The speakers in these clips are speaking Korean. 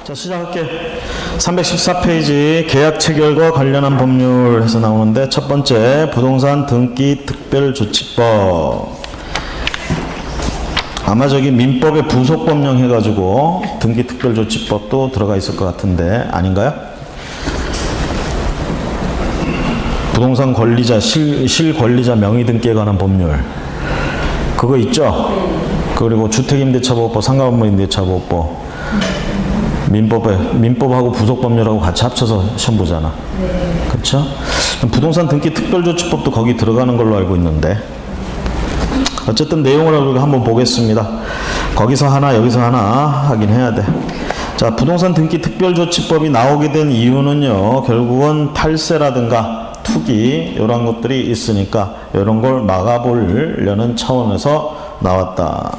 자, 시작할게. 314페이지 계약 체결과 관련한 법률 해서 나오는데, 첫 번째 부동산 등기 특별조치법. 아마 저기 민법에 부속법령 해가지고 등기 특별조치법도 들어가 있을 것 같은데 아닌가요? 부동산 권리자 실권리자 명의 등기에 관한 법률 그거 있죠? 그리고 주택임대차보호법, 상가건물임대차보호법, 민법하고 부속법률하고 같이 합쳐서 시험 보잖아. 그렇죠? 부동산 등기 특별조치법도 거기 들어가는 걸로 알고 있는데, 어쨌든 내용을 우리가 한번 보겠습니다. 거기서 하나 여기서 하나 하긴 해야 돼. 자, 부동산 등기 특별조치법이 나오게 된 이유는요, 결국은 탈세라든가 투기 이런 것들이 있으니까 이런 걸 막아보려는 차원에서 나왔다.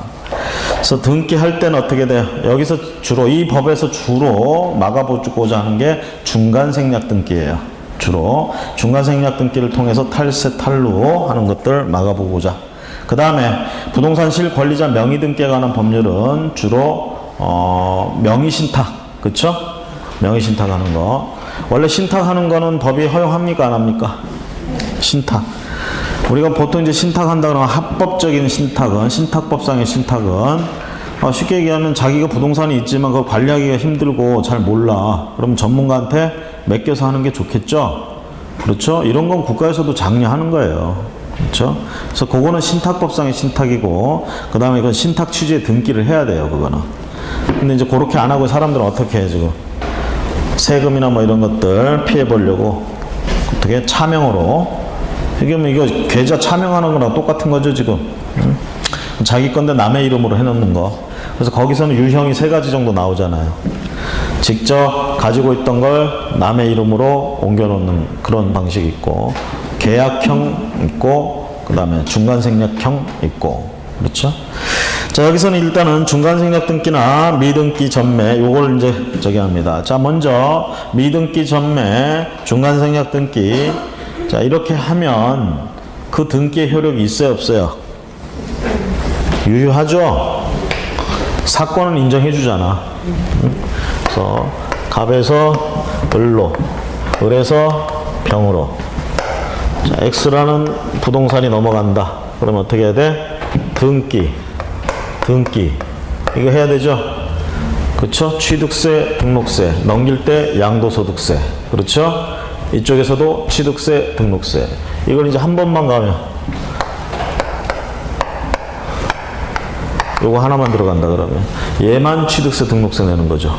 그래서 등기할 때는 어떻게 돼요? 여기서 주로 이 법에서 주로 막아보고자 하는 게 중간생략 등기예요. 주로 중간생략 등기를 통해서 탈세 탈루 하는 것들 막아보고자. 그 다음에 부동산 실권리자 명의 등기에 관한 법률은 주로 명의신탁, 그쵸? 명의신탁하는 거. 원래 신탁하는 거는 법이 허용합니까, 안 합니까? 신탁. 우리가 보통 이제 신탁한다 그러면 합법적인 신탁은, 신탁법상의 신탁은 쉽게 얘기하면 자기가 부동산이 있지만 그걸 관리하기가 힘들고 잘 몰라. 그럼 전문가한테 맡겨서 하는 게 좋겠죠? 그렇죠? 이런 건 국가에서도 장려하는 거예요. 그렇죠? 그래서 그거는 신탁법상의 신탁이고, 그 다음에 이건 신탁 취지의 등기를 해야 돼요, 그거는. 근데 이제 그렇게 안 하고 사람들은 어떻게 해, 지금? 세금이나 뭐 이런 것들 피해 보려고 어떻게 차명으로. 이게 뭐 이거 계좌 차명하는 거랑 똑같은 거죠, 지금. 응? 자기 건데 남의 이름으로 해놓는 거. 그래서 거기서는 유형이 3가지 정도 나오잖아요. 직접 가지고 있던 걸 남의 이름으로 옮겨놓는 그런 방식이 있고, 계약형 있고, 그 다음에 중간생략형 있고, 그렇죠? 자, 여기서는 일단은 중간생략 등기나 미등기 전매, 요걸 이제 저기 합니다. 자, 먼저 미등기 전매, 중간생략 등기. 자, 이렇게 하면 그 등기의 효력이 있어요, 없어요? 유효하죠? 사건은 인정해 주잖아. 그래서 갑에서 을로, 을에서 병으로. 자, X라는 부동산이 넘어간다. 그러면 어떻게 해야 돼? 등기. 이거 해야 되죠? 그렇죠? 취득세, 등록세. 넘길 때 양도소득세. 그렇죠? 이쪽에서도 취득세, 등록세. 이걸 이제 한 번만 가면 요거 하나만 들어간다 그러면 얘만 취득세, 등록세 내는 거죠.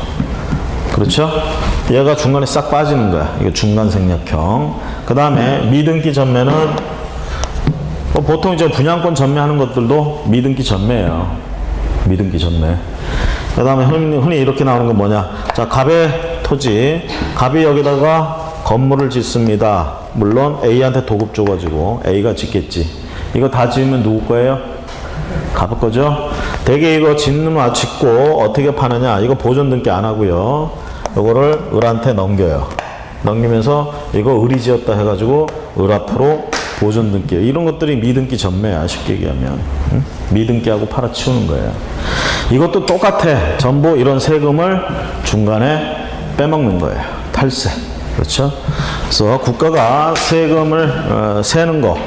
그렇죠? 얘가 중간에 싹 빠지는 거야. 이거 중간생략형. 그 다음에 미등기 전매는 보통 이제 분양권 전매하는 것들도 미등기 전매예요. 미등기 전매. 그 다음에 흔히 이렇게 나오는 건 뭐냐. 자, 갑의 토지. 갑이 여기다가 건물을 짓습니다. 물론 A한테 도급 줘가지고 A가 짓겠지. 이거 다 지으면 누구 거예요? 갑 거죠? 대개 이거 짓고 어떻게 파느냐. 이거 보존 등기 안 하고요. 이거를 을한테 넘겨요. 넘기면서 이거 을이 지었다 해가지고 을 앞으로 보존 등기. 이런 것들이 미등기 전매야, 쉽게 얘기하면. 응? 미등기하고 팔아치우는 거예요. 이것도 똑같아. 전부 이런 세금을 중간에 빼먹는 거예요. 탈세. 그렇죠? 그래서 국가가 세금을 세는 거,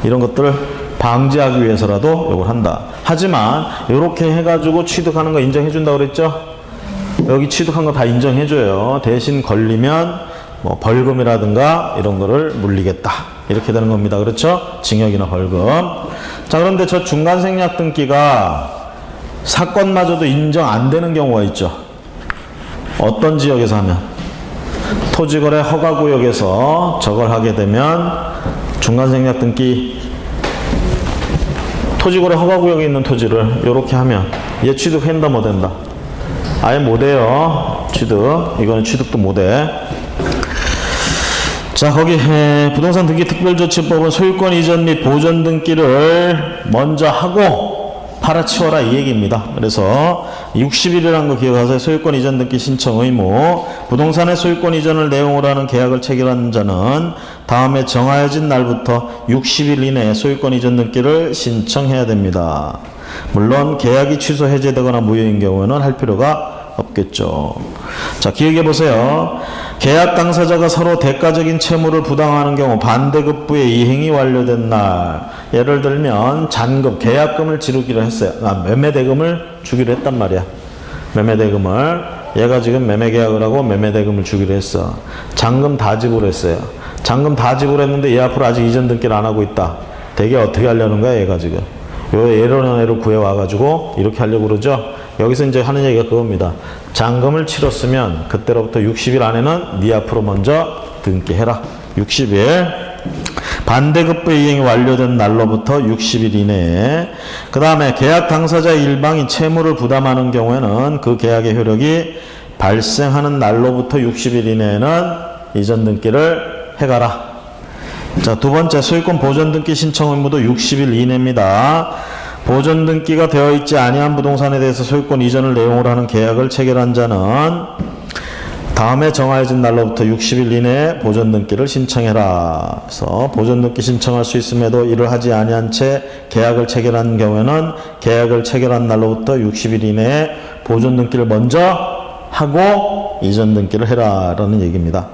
이런 것들을 방지하기 위해서라도 이걸 한다. 하지만 이렇게 해가지고 취득하는 거 인정해준다고 그랬죠? 여기 취득한 거 다 인정해줘요. 대신 걸리면 뭐 벌금이라든가 이런 거를 물리겠다. 이렇게 되는 겁니다. 그렇죠? 징역이나 벌금. 자, 그런데 저 중간생략 등기가 사건마저도 인정 안 되는 경우가 있죠. 어떤 지역에서 하면? 토지거래 허가구역에서 저걸 하게 되면 중간생략 등기, 토지거래 허가구역에 있는 토지를 이렇게 하면 얘 취득한다 못 한다? 아예 못해요. 취득. 이거는 취득도 못해. 자, 거기 부동산 등기 특별조치법은 소유권 이전 및 보존 등기를 먼저 하고 팔아치워라 이 얘기입니다. 그래서 60일이라는 거 기억하세요. 소유권 이전 등기 신청 의무. 부동산의 소유권 이전을 내용으로 하는 계약을 체결한 자는 다음에 정하여진 날부터 60일 이내에 소유권 이전 등기를 신청해야 됩니다. 물론 계약이 취소 해제되거나 무효인 경우에는 할 필요가 없겠죠. 자, 기억해 보세요. 계약 당사자가 서로 대가적인 채무를 부담하는 경우 반대급부의 이행이 완료된 날, 예를 들면 잔금, 계약금을 지르기로 했어요. 매매대금을 주기로 했단 말이야. 매매대금을, 얘가 지금 매매계약을 하고 매매대금을 주기로 했어. 잔금 다 지불했어요. 잔금 다 지불했는데 얘 앞으로 아직 이전 등기를 안 하고 있다. 대개 어떻게 하려는 거야 얘가 지금. 요 예론을 구해와가지고 이렇게 하려고 그러죠. 여기서 이제 하는 얘기가 그겁니다. 잔금을 치렀으면 그때로부터 60일 안에는 네 앞으로 먼저 등기해라. 60일. 반대급부 이행이 완료된 날로부터 60일 이내에. 그 다음에 계약 당사자의 일방이 채무를 부담하는 경우에는 그 계약의 효력이 발생하는 날로부터 60일 이내에는 이전 등기를 해가라. 자, 두 번째, 소유권 보존 등기 신청 의무도 60일 이내입니다. 보존 등기가 되어 있지 아니한 부동산에 대해서 소유권 이전을 내용으로 하는 계약을 체결한 자는 다음에 정하여진 날로부터 60일 이내에 보존 등기를 신청해라. 그래서 보존 등기 신청할 수 있음에도 이를 하지 아니한 채 계약을 체결한 경우에는 계약을 체결한 날로부터 60일 이내에 보존 등기를 먼저 하고 이전 등기를 해라 라는 얘기입니다.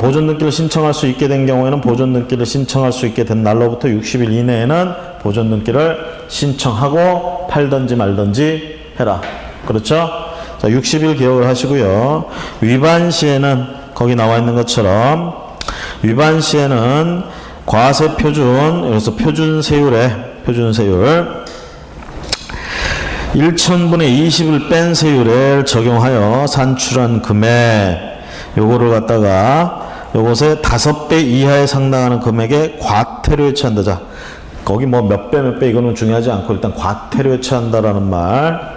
보존 등기를 신청할 수 있게 된 경우에는 보존 등기를 신청할 수 있게 된 날로부터 60일 이내에는 보존 등기를 신청하고 팔든지 말든지 해라. 그렇죠? 자, 60일 기억을 하시고요. 위반 시에는 거기 나와 있는 것처럼 위반 시에는 과세 표준, 여기서 표준 세율에 표준 세율 1,000분의 20을 뺀 세율을 적용하여 산출한 금액 요거를 갖다가 요것에 5배 이하에 상당하는 금액에 과태료에 처한다. 자, 거기 뭐 몇 배 이거는 중요하지 않고 일단 과태료에 처한다라는 말.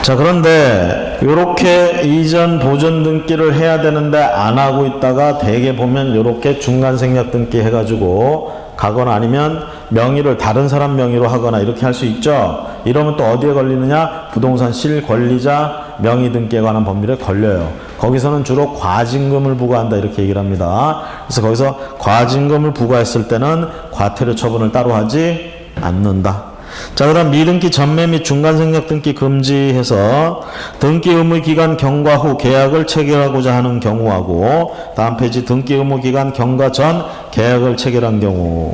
자, 그런데 요렇게 이전 보존 등기를 해야 되는데 안 하고 있다가 대개 보면 요렇게 중간 생략 등기 해가지고 가거나 아니면 명의를 다른 사람 명의로 하거나 이렇게 할 수 있죠. 이러면 또 어디에 걸리느냐? 부동산 실권리자 명의 등기에 관한 법률에 걸려요. 거기서는 주로 과징금을 부과한다 이렇게 얘기를 합니다. 그래서 거기서 과징금을 부과했을 때는 과태료 처분을 따로 하지 않는다. 자, 그 다음 미등기 전매 및 중간 생략 등기 금지해서 등기 의무 기간 경과 후 계약을 체결하고자 하는 경우하고 다음 페이지 등기 의무 기간 경과 전 계약을 체결한 경우.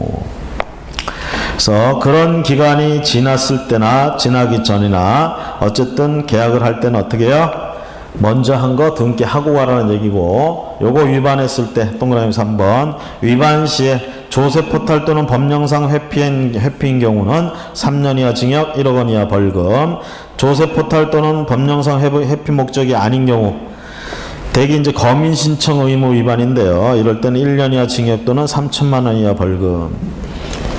그래서 그런 기간이 지났을 때나 지나기 전이나 어쨌든 계약을 할 때는 어떻게 해요? 먼저 한 거 등기하고 가라는 얘기고, 요거 위반했을 때 동그라미 3번 위반 시에 조세 포탈 또는 법령상 회피인 경우는 3년 이하 징역 1억 원 이하 벌금. 조세 포탈 또는 법령상 회피 목적이 아닌 경우 대개 이제 거민 신청 의무 위반인데요. 이럴 때는 1년 이하 징역 또는 3천만 원 이하 벌금.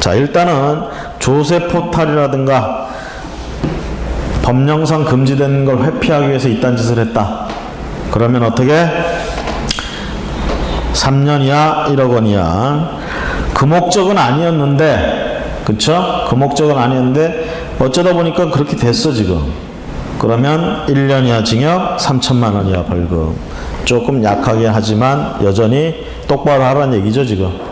자, 일단은 조세 포탈이라든가 법령상 금지된 걸 회피하기 위해서 이딴 짓을 했다. 그러면 어떻게? 3년 이하 1억 원 이하. 그 목적은 아니었는데, 그쵸? 그 목적은 아니었는데 어쩌다 보니까 그렇게 됐어 지금. 그러면 1년 이하 징역 3천만 원 이하 벌금. 조금 약하게 하지만 여전히 똑바로 하라는 얘기죠 지금.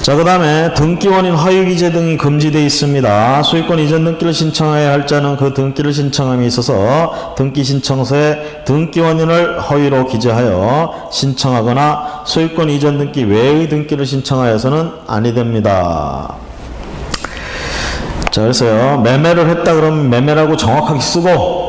자, 그 다음에 등기원인 허위기재 등이 금지되어 있습니다. 소유권 이전 등기를 신청해야 할 자는 그 등기를 신청함에 있어서 등기 신청서에 등기원인을 허위로 기재하여 신청하거나 소유권 이전 등기 외의 등기를 신청하여서는 아니 됩니다. 자, 그래서요, 매매를 했다 그러면 매매라고 정확하게 쓰고,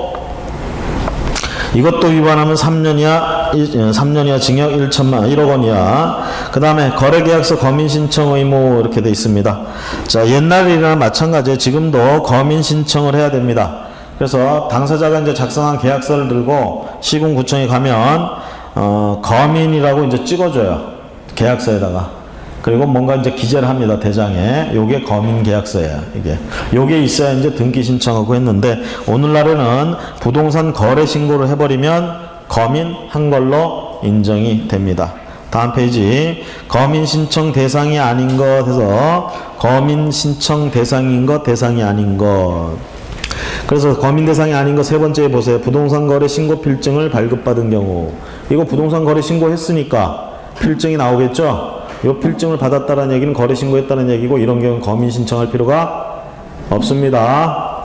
이것도 위반하면 3년 이하 징역 1억 원 이하. 그 다음에 거래계약서 거민신청 의무 이렇게 돼 있습니다. 자, 옛날이나 마찬가지에 지금도 거민신청을 해야 됩니다. 그래서 당사자가 이제 작성한 계약서를 들고 시군구청에 가면 거민이라고 이제 찍어줘요. 계약서에다가. 그리고 뭔가 이제 기재를 합니다. 대장에. 요게 거민 계약서예요. 요게 있어야 이제 등기 신청하고 했는데, 오늘날에는 부동산 거래 신고를 해버리면 거민 한 걸로 인정이 됩니다. 다음 페이지. 거민 신청 대상이 아닌 것 해서 거민 신청 대상인 것, 대상이 아닌 것. 그래서 거민 대상이 아닌 것 세 번째에 보세요. 부동산 거래 신고 필증을 발급받은 경우. 이거 부동산 거래 신고했으니까 필증이 나오겠죠? 이 필증을 받았다는 얘기는 거래 신고했다는 얘기고, 이런 경우는 거민 신청할 필요가 없습니다.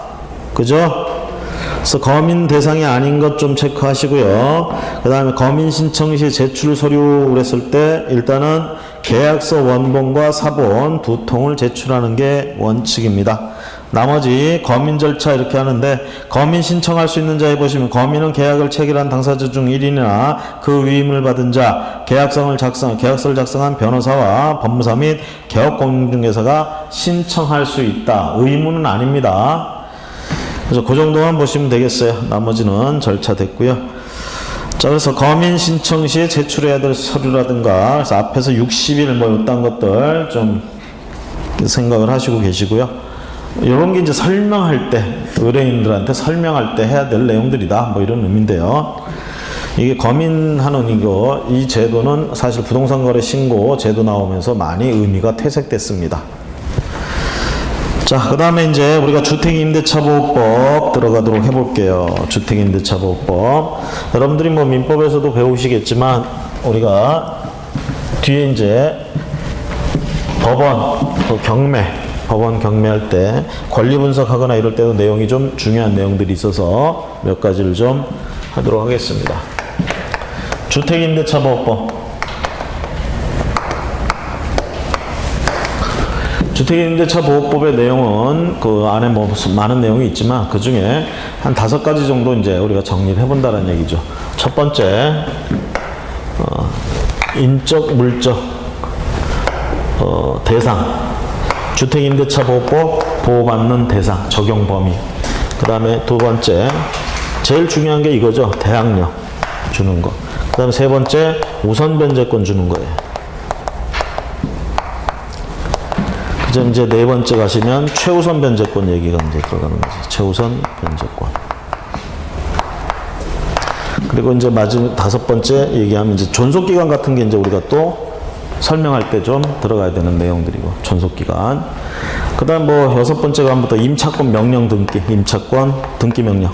그죠? 그래서 검인 대상이 아닌 것 좀 체크하시고요. 그 다음에 검인 신청 시 제출 서류 그랬을 때 일단은 계약서 원본과 사본 두 통을 제출하는 게 원칙입니다. 나머지 검인 절차 이렇게 하는데 검인 신청할 수 있는 자에 보시면 검인은 계약을 체결한 당사자 중 1인이나 그 위임을 받은 자, 계약서를 작성한 변호사와 법무사 및 개업공인중개사가 신청할 수 있다. 의무는 아닙니다. 그래서 그 정도만 보시면 되겠어요. 나머지는 절차 됐고요. 자, 그래서 검인 신청 시에 제출해야 될 서류라든가, 그래서 앞에서 60일 뭐 이딴 것들 좀 생각을 하시고 계시고요. 이런 게 이제 설명할 때, 의뢰인들한테 설명할 때 해야 될 내용들이다. 뭐 이런 의미인데요. 이게 검인하는 이 제도는 사실 부동산 거래 신고 제도 나오면서 많이 의미가 퇴색됐습니다. 자, 그 다음에 이제 우리가 주택임대차보호법 들어가도록 해볼게요. 주택임대차보호법. 여러분들이 뭐 민법에서도 배우시겠지만, 우리가 뒤에 이제 법원 경매할 때 권리 분석하거나 이럴 때도 내용이 좀 중요한 내용들이 있어서 몇 가지를 좀 하도록 하겠습니다. 주택임대차보호법. 주택임대차보호법의 내용은 그 안에 뭐 많은 내용이 있지만 그 중에 한 5가지 정도 이제 우리가 정리를 해본다는 얘기죠. 첫 번째, 인적, 물적, 대상. 주택임대차보호법 보호받는 대상, 적용 범위. 그 다음에 두 번째, 제일 중요한 게 이거죠. 대항력 주는 거. 그 다음에 세 번째, 우선 변제권 주는 거예요. 그다음 이제 네 번째 가시면 최우선 변제권 얘기가 이제 들어가는 거죠. 최우선 변제권. 그리고 이제 마지막 5번째 얘기하면 이제 존속기간 같은 게 이제 우리가 또 설명할 때 좀 들어가야 되는 내용들이고, 존속기간. 그 다음 뭐 6번째 간부터 임차권 명령 등기, 임차권 등기 명령,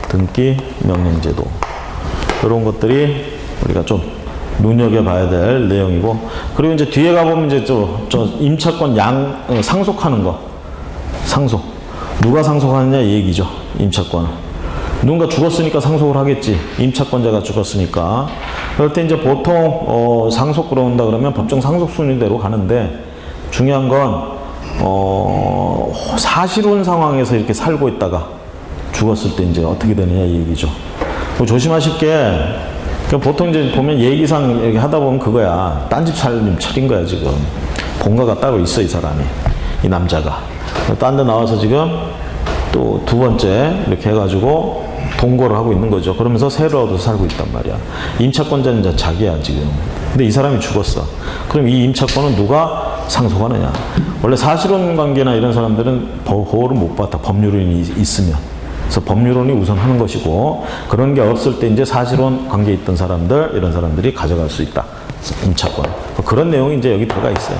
등기 명령 제도. 이런 것들이 우리가 좀 눈여겨봐야 될 내용이고, 그리고 이제 뒤에 가보면 이제 저 임차권 상속하는 거. 상속. 누가 상속하느냐 이 얘기죠. 임차권을. 누군가 죽었으니까 상속을 하겠지. 임차권자가 죽었으니까. 그럴 때 이제 보통 상속 들어온다 그러면 법정 상속 순위대로 가는데, 중요한 건 사실혼 상황에서 이렇게 살고 있다가 죽었을 때 이제 어떻게 되느냐 이 얘기죠. 조심하실 게, 보통 이제 보면 얘기상 이렇게 하다 보면 그거야. 딴집 살림 차린 거야 지금. 본가가 따로 있어 이 사람이, 이 남자가. 딴 데 나와서 지금 또 두 번째 이렇게 해가지고 동거를 하고 있는 거죠. 그러면서 세를 얻어서 살고 있단 말이야. 임차권자는 이제 자기야 지금. 근데 이 사람이 죽었어. 그럼 이 임차권은 누가 상속하느냐? 원래 사실혼 관계나 이런 사람들은 보호를 못 받아. 법률론이 있으면. 그래서 법률론이 우선하는 것이고, 그런 게 없을 때 이제 사실혼 관계에 있던 사람들, 이런 사람들이 가져갈 수 있다. 임차권. 그런 내용이 이제 여기 들어가 있어요.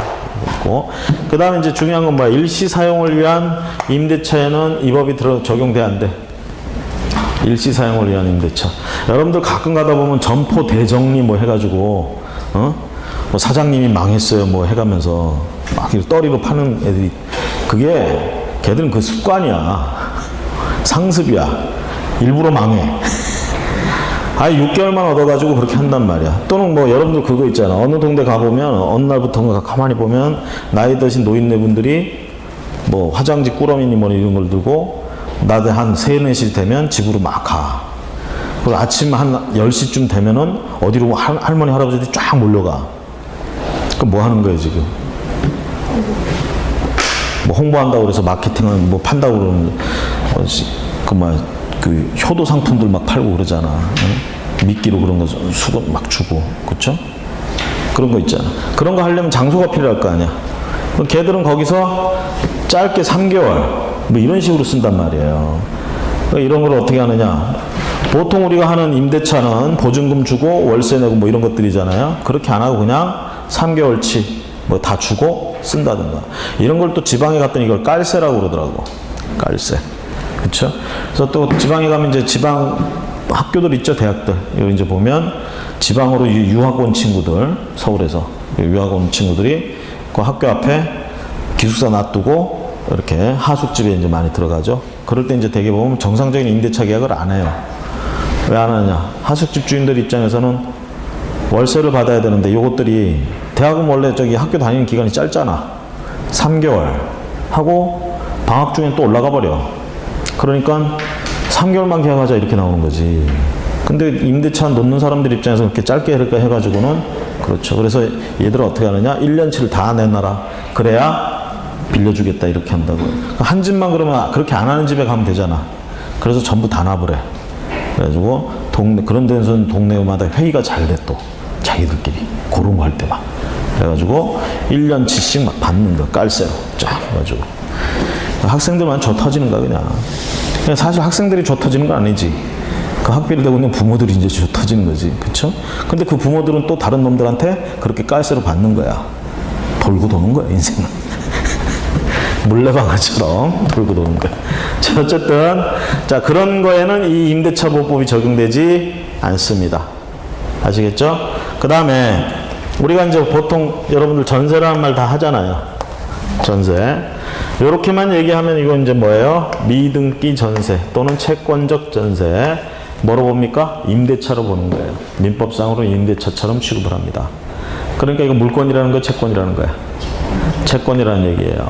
그 다음에 이제 중요한 건 뭐야? 일시 사용을 위한 임대차에는 이 법이 적용돼야 안 돼. 일시 사용을 위한 임대차. 여러분들 가끔 가다 보면 점포 대정리 뭐 해가지고, 뭐 사장님이 망했어요 뭐 해가면서 막 떠리로 파는 애들이, 그게 걔들은 그 습관이야. 상습이야. 일부러 망해. 아예 6개월만 얻어가지고 그렇게 한단 말이야. 또는 뭐 여러분들 그거 있잖아. 어느 동네 가보면 어느 날부터인가 가만히 보면 나이 드신 노인네분들이 뭐 화장지 꾸러미니 뭐 이런 걸 들고 낮에 한 3, 4시 되면 집으로 막 가. 그리고 아침 한 10시쯤 되면은 어디로 할머니 할아버지들이 쫙 몰려가. 그럼 뭐 하는 거예요 지금? 뭐 홍보한다고 그래서 마케팅은 뭐 판다고 그러는 그 효도 상품들 막 팔고 그러잖아. 응? 미끼로 그런 거 수건 막 주고, 그쵸? 그런 거 있잖아. 그런 거 하려면 장소가 필요할 거 아니야. 그럼 걔들은 거기서 짧게 3개월 뭐 이런 식으로 쓴단 말이에요. 이런 걸 어떻게 하느냐? 보통 우리가 하는 임대차는 보증금 주고 월세 내고 뭐 이런 것들이잖아요. 그렇게 안 하고 그냥 3개월치 뭐 다 주고 쓴다든가. 이런 걸 또 지방에 갔더니 이걸 깔세라고 그러더라고. 깔세. 그쵸? 그래서 또 지방에 가면 이제 지방 학교들 있죠, 대학들. 여기 이제 보면 지방으로 유학 온 친구들, 서울에서 유학 온 친구들이 그 학교 앞에 기숙사 놔두고 이렇게 하숙집에 이제 많이 들어가죠. 그럴 때 이제 대개 보면 정상적인 임대차 계약을 안 해요. 왜 안 하느냐? 하숙집 주인들 입장에서는 월세를 받아야 되는데 요것들이 대학은 원래 저기 학교 다니는 기간이 짧잖아. 3개월 하고 방학 중에 또 올라가 버려. 그러니까 3개월만 계약하자 이렇게 나오는 거지. 근데 임대차 놓는 사람들 입장에서 그렇게 짧게 해가지고는 그렇죠. 그래서 얘들은 어떻게 하느냐? 1년치를 다 내놔라. 그래야 빌려주겠다 이렇게 한다고요. 한 집만 그러면 그렇게 안 하는 집에 가면 되잖아. 그래서 전부 단합을 해. 그래가지고 그런 데서는 동네마다 회의가 잘 돼 또. 자기들끼리 그런 거 할 때만. 그래가지고 1년치씩 막 받는 거 깔새로 쫙 해가지고 학생들만 줘 터지는 거야 그냥. 사실 학생들이 줘 터지는 건 아니지. 그 학비를 내고 있는 부모들이 이제 줘 터지는 거지. 그쵸? 근데 그 부모들은 또 다른 놈들한테 그렇게 깔새로 받는 거야. 돌고 도는 거야 인생은. 물레방아처럼 돌고 도는 거야. 자, 어쨌든 자 그런 거에는 이 임대차 보호법이 적용되지 않습니다. 아시겠죠? 그 다음에 우리가 이제 보통 여러분들 전세라는 말 다 하잖아요. 전세. 요렇게만 얘기하면 이건 이제 뭐예요? 미등기 전세 또는 채권적 전세. 뭐로 봅니까? 임대차로 보는 거예요. 민법상으로 임대차처럼 취급을 합니다. 그러니까 이거 물권이라는 거야, 채권이라는 거야? 채권이라는 얘기예요.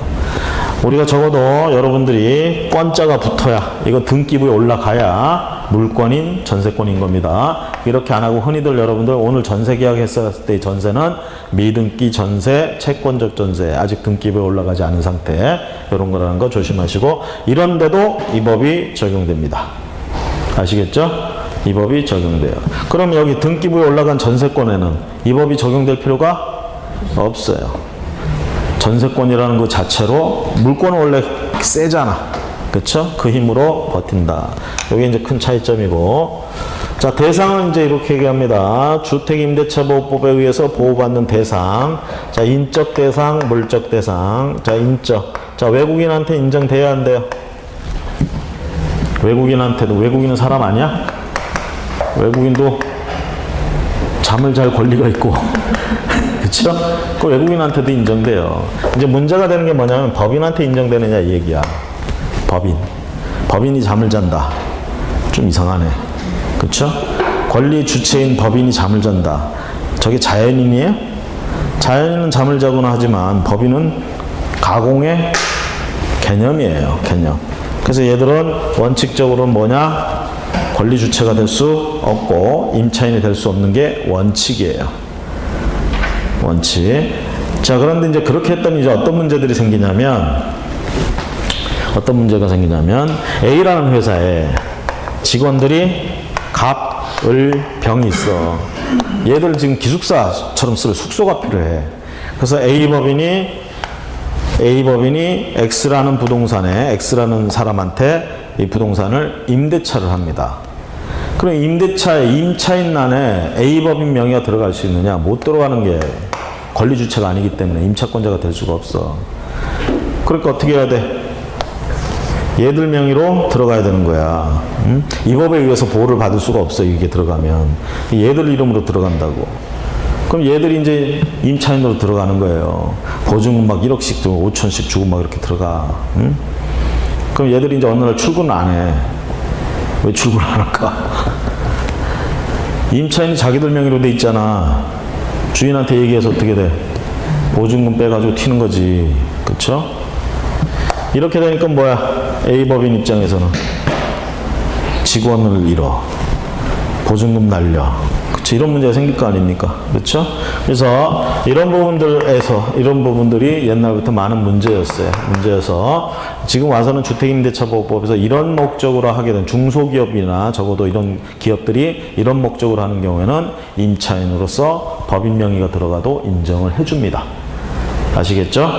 우리가 적어도 여러분들이 권자가 붙어야 이거 등기부에 올라가야 물권인 전세권인 겁니다. 이렇게 안 하고 흔히들 여러분들 오늘 전세 계약했을 때의 전세는 미등기 전세, 채권적 전세 아직 등기부에 올라가지 않은 상태 이런 거라는 거 조심하시고 이런데도 이 법이 적용됩니다. 아시겠죠? 이 법이 적용돼요. 그럼 여기 등기부에 올라간 전세권에는 이 법이 적용될 필요가 없어요. 전세권이라는 것 자체로 물권은 원래 세잖아. 그쵸? 그 힘으로 버틴다. 이게 이제 큰 차이점이고. 자, 대상은 이제 이렇게 얘기합니다. 주택임대차보호법에 의해서 보호받는 대상. 자, 인적 대상, 물적 대상. 자, 인적. 자, 외국인한테 인정돼야 안 돼요? 외국인한테도, 외국인은 사람 아니야? 외국인도 잠을 잘 권리가 있고. 그쵸? 그 외국인한테도 인정돼요. 이제 문제가 되는 게 뭐냐면 법인한테 인정되느냐 이 얘기야. 법인. 법인이 잠을 잔다. 좀 이상하네. 그쵸? 권리 주체인 법인이 잠을 잔다. 저게 자연인이에요? 자연인은 잠을 자거나 하지만 법인은 가공의 개념이에요. 개념. 그래서 얘들은 원칙적으로는 뭐냐? 권리 주체가 될 수 없고 임차인이 될 수 없는 게 원칙이에요. 원칙. 자, 그런데 이제 그렇게 했더니 이제 어떤 문제들이 생기냐면, 어떤 문제가 생기냐면, A라는 회사에 직원들이 갑, 을, 병이 있어. 얘들 지금 기숙사처럼 쓸 숙소가 필요해. 그래서 A법인이 X라는 부동산에, X라는 사람한테 이 부동산을 임대차를 합니다. 그럼 임대차에 임차인란에 A법인 명의가 들어갈 수 있느냐? 못 들어가는 게 권리주체가 아니기 때문에 임차권자가 될 수가 없어. 그러니까 어떻게 해야 돼? 얘들 명의로 들어가야 되는 거야. 응? 이 법에 의해서 보호를 받을 수가 없어. 이게 들어가면. 얘들 이름으로 들어간다고. 그럼 얘들이 이제 임차인으로 들어가는 거예요. 보증금 막 1억씩 주고 5천씩 주고 막 이렇게 들어가. 응? 그럼 얘들이 이제 어느 날 출근을 안 해. 왜 출근을 안 할까? 임차인이 자기들 명의로 돼 있잖아. 주인한테 얘기해서 어떻게 돼? 보증금 빼가지고 튀는 거지. 그쵸? 이렇게 되니까 뭐야? A법인 입장에서는 직원을 잃어. 보증금 날려. 그쵸? 이런 문제가 생길 거 아닙니까? 그쵸? 그래서 이런 부분들이 옛날부터 많은 문제였어요. 문제여서 지금 와서는 주택임대차보호법에서 이런 목적으로 하게 된 중소기업이나 적어도 이런 기업들이 이런 목적으로 하는 경우에는 임차인으로서 법인 명의가 들어가도 인정을 해줍니다. 아시겠죠?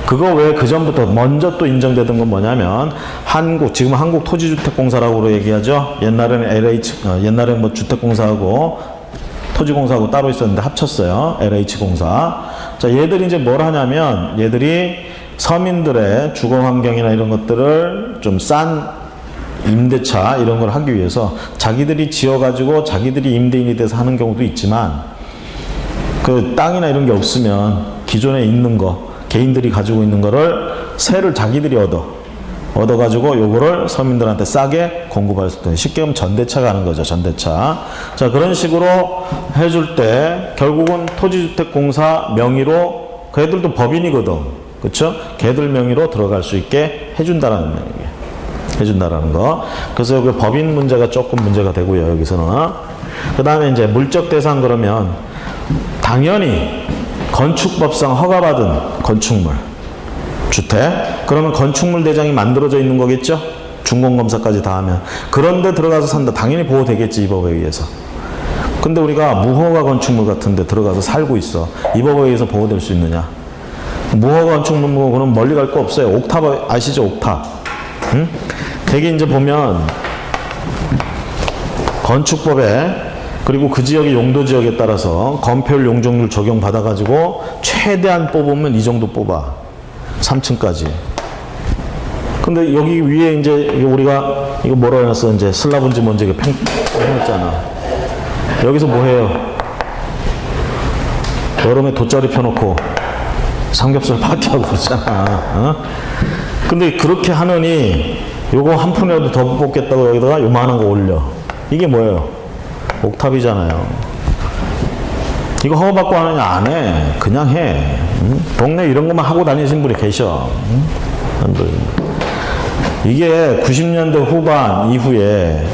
그거 외에 그 전부터 먼저 또 인정되던 건 뭐냐면 지금 한국토지주택공사라고 얘기하죠. 옛날에는 뭐 주택공사하고 토지공사하고 따로 있었는데 합쳤어요. LH공사. 자, 얘들이 이제 뭘 하냐면 얘들이 서민들의 주거 환경이나 이런 것들을 좀 싼 임대차 이런 걸 하기 위해서 자기들이 지어가지고 자기들이 임대인이 돼서 하는 경우도 있지만 그 땅이나 이런 게 없으면 기존에 있는 거 개인들이 가지고 있는 거를 세를 자기들이 얻어. 얻어가지고 요거를 서민들한테 싸게 공급할 수 있도록 쉽게 하면 전대차가 하는 거죠. 전대차. 자, 그런 식으로 해줄 때 결국은 토지주택공사 명의로 그 애들도 법인이거든. 그쵸? 걔들 명의로 들어갈 수 있게 해준다라는 얘기예요. 해준다라는 거. 그래서 여기 법인 문제가 조금 문제가 되고요. 여기서는. 그 다음에 이제 물적 대상 그러면 당연히 건축법상 허가받은 건축물 주택 그러면 건축물 대장이 만들어져 있는 거겠죠. 준공검사까지 다 하면. 그런데 들어가서 산다. 당연히 보호되겠지 이 법에 의해서. 근데 우리가 무허가 건축물 같은 데 들어가서 살고 있어. 이 법에 의해서 보호될 수 있느냐. 무허가 건축물 뭐 그럼 멀리 갈 거 없어요. 옥탑 아시죠? 옥탑. 응? 되게 이제 보면 건축법에 그리고 그 지역의 용도 지역에 따라서 건폐율 용적률 적용받아가지고 최대한 뽑으면 이 정도 뽑아. 3층까지. 근데 여기 위에 이제 우리가 이거 뭐라 해놨어? 이제 슬라브인지 뭔지 이거 팽했잖아. 여기서 뭐 해요? 여름에 돗자리 펴놓고 삼겹살 파티하고 그러잖아. 어? 근데 그렇게 하느니 요거 한 푼이라도 더 뽑겠다고 여기다가 요만한 거 올려. 이게 뭐예요? 옥탑이잖아요. 이거 허가받고 하느냐? 안 해. 그냥 해. 응? 동네 이런 것만 하고 다니신 분이 계셔. 응? 이게 90년대 후반 이후에